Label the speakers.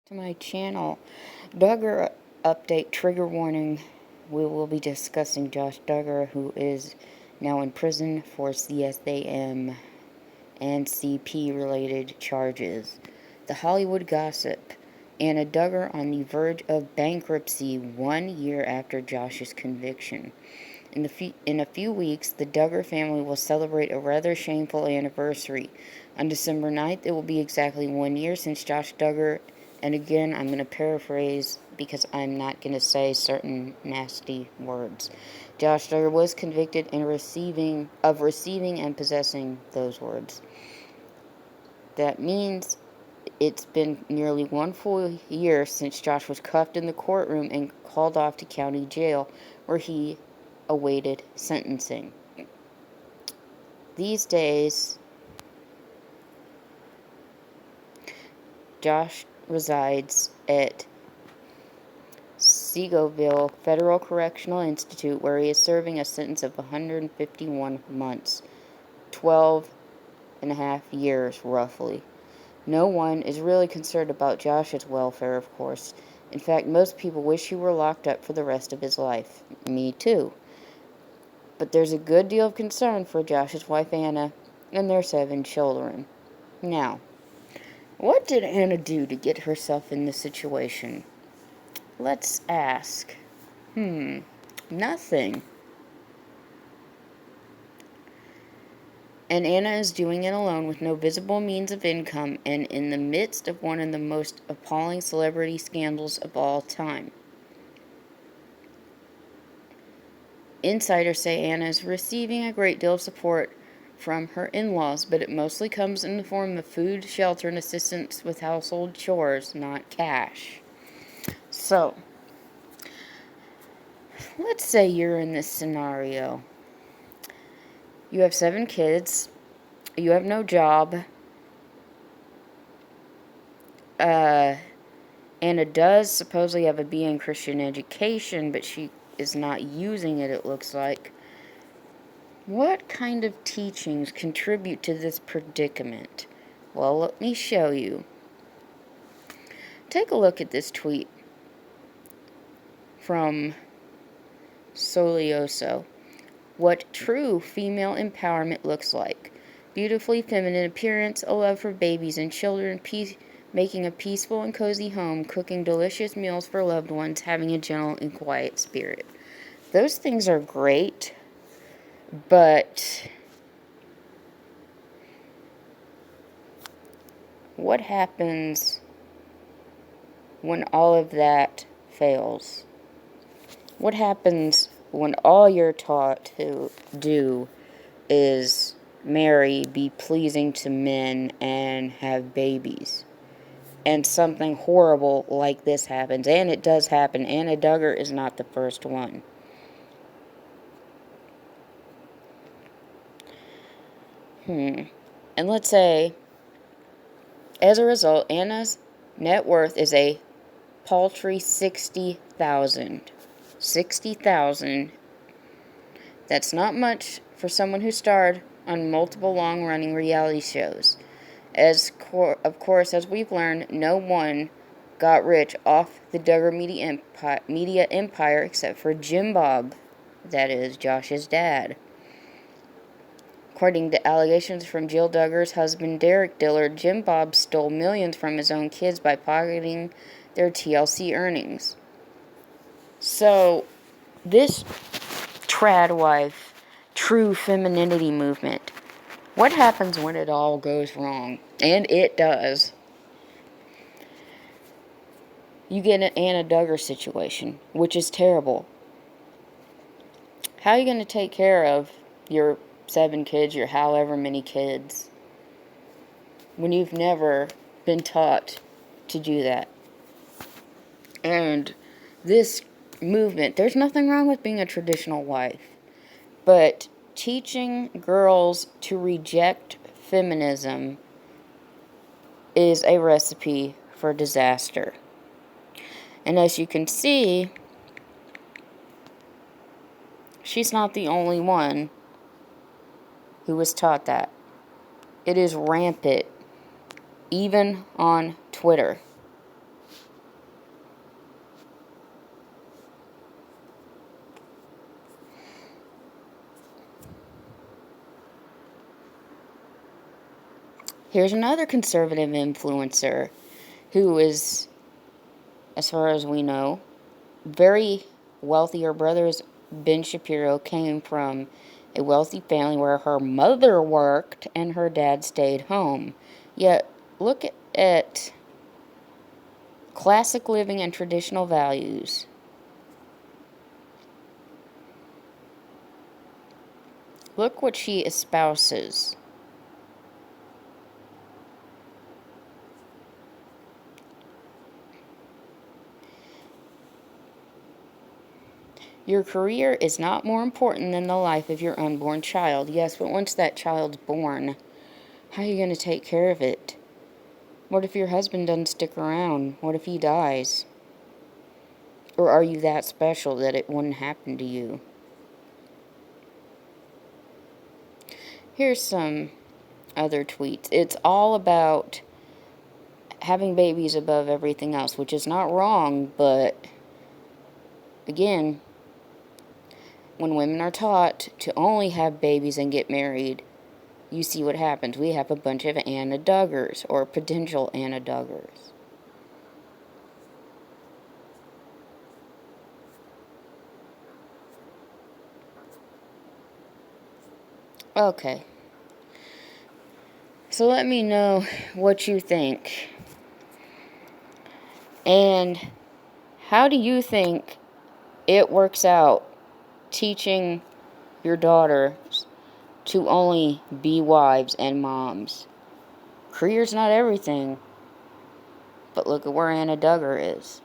Speaker 1: To my channel. Duggar update trigger warning. We will be discussing Josh Duggar, who is now in prison for CSAM and CP related charges. The Hollywood gossip. Anna Duggar on the verge of bankruptcy 1 year after Josh's conviction. In a few weeks, the Duggar family will celebrate a rather shameful anniversary. On December 9th, it will be exactly 1 year since Josh Duggar, and again, I'm going to paraphrase because I'm not going to say certain nasty words. Josh Duggar was convicted of receiving and possessing those words. That means it's been nearly 1 full year since Josh was cuffed in the courtroom and called off to county jail, where he awaited sentencing. These days, Josh resides at Seagoville Federal Correctional Institute, where he is serving a sentence of 151 months, 12 and a half years, roughly. No one is really concerned about Josh's welfare, of course. In fact, most people wish he were locked up for the rest of his life. Me too. But there's a good deal of concern for Josh's wife, Anna, and their 7 children. Now, what did Anna do to get herself in this situation? Let's ask. Nothing. And Anna is doing it alone with no visible means of income and in the midst of one of the most appalling celebrity scandals of all time. Insiders say Anna is receiving a great deal of support from her in-laws, but it mostly comes in the form of food, shelter, and assistance with household chores, not cash. So, let's say you're in this scenario. You have 7 kids. You have no job. Anna does supposedly have a BA in Christian education, but she is not using it, it looks like. What kind of teachings contribute to this predicament? Well, let me show you. Take a look at this tweet from Solioso. What true female empowerment looks like. Beautifully feminine appearance, a love for babies and children, making a peaceful and cozy home, cooking delicious meals for loved ones, having a gentle and quiet spirit. Those things are great, but what happens when all of that fails? What happens when all you're taught to do is marry, be pleasing to men, and have babies? And something horrible like this happens. And it does happen. Anna Duggar is not the first one. And let's say, as a result, Anna's net worth is a paltry $60,000. $60,000. That's not much for someone who starred on multiple long-running reality shows. Of course, as we've learned, no one got rich off the Duggar media empire except for Jim Bob, that is, Josh's dad. According to allegations from Jill Duggar's husband, Derek Dillard, Jim Bob stole millions from his own kids by pocketing their TLC earnings. So, this trad wife, true femininity movement, what happens when it all goes wrong? And it does. You get an Anna Duggar situation, which is terrible. How are you going to take care of your 7 kids, your however many kids, when you've never been taught to do that? And this movement, there's nothing wrong with being a traditional wife, but teaching girls to reject feminism is a recipe for disaster. And as you can see, she's not the only one who was taught that. It is rampant, even on Twitter. Here's another conservative influencer who is, as far as we know, very wealthy. Her brother's Ben Shapiro came from a wealthy family where her mother worked and her dad stayed home. Yet, look at classic living and traditional values. Look what she espouses. Your career is not more important than the life of your unborn child. Yes, but once that child's born, how are you going to take care of it? What if your husband doesn't stick around? What if he dies? Or are you that special that it wouldn't happen to you? Here's some other tweets. It's all about having babies above everything else, which is not wrong, but again, when women are taught to only have babies and get married, you see what happens. We have a bunch of Anna Duggars, or potential Anna Duggars. Okay. So let me know what you think. And how do you think it works out teaching your daughters to only be wives and moms? Career's not everything. But look at where Anna Duggar is.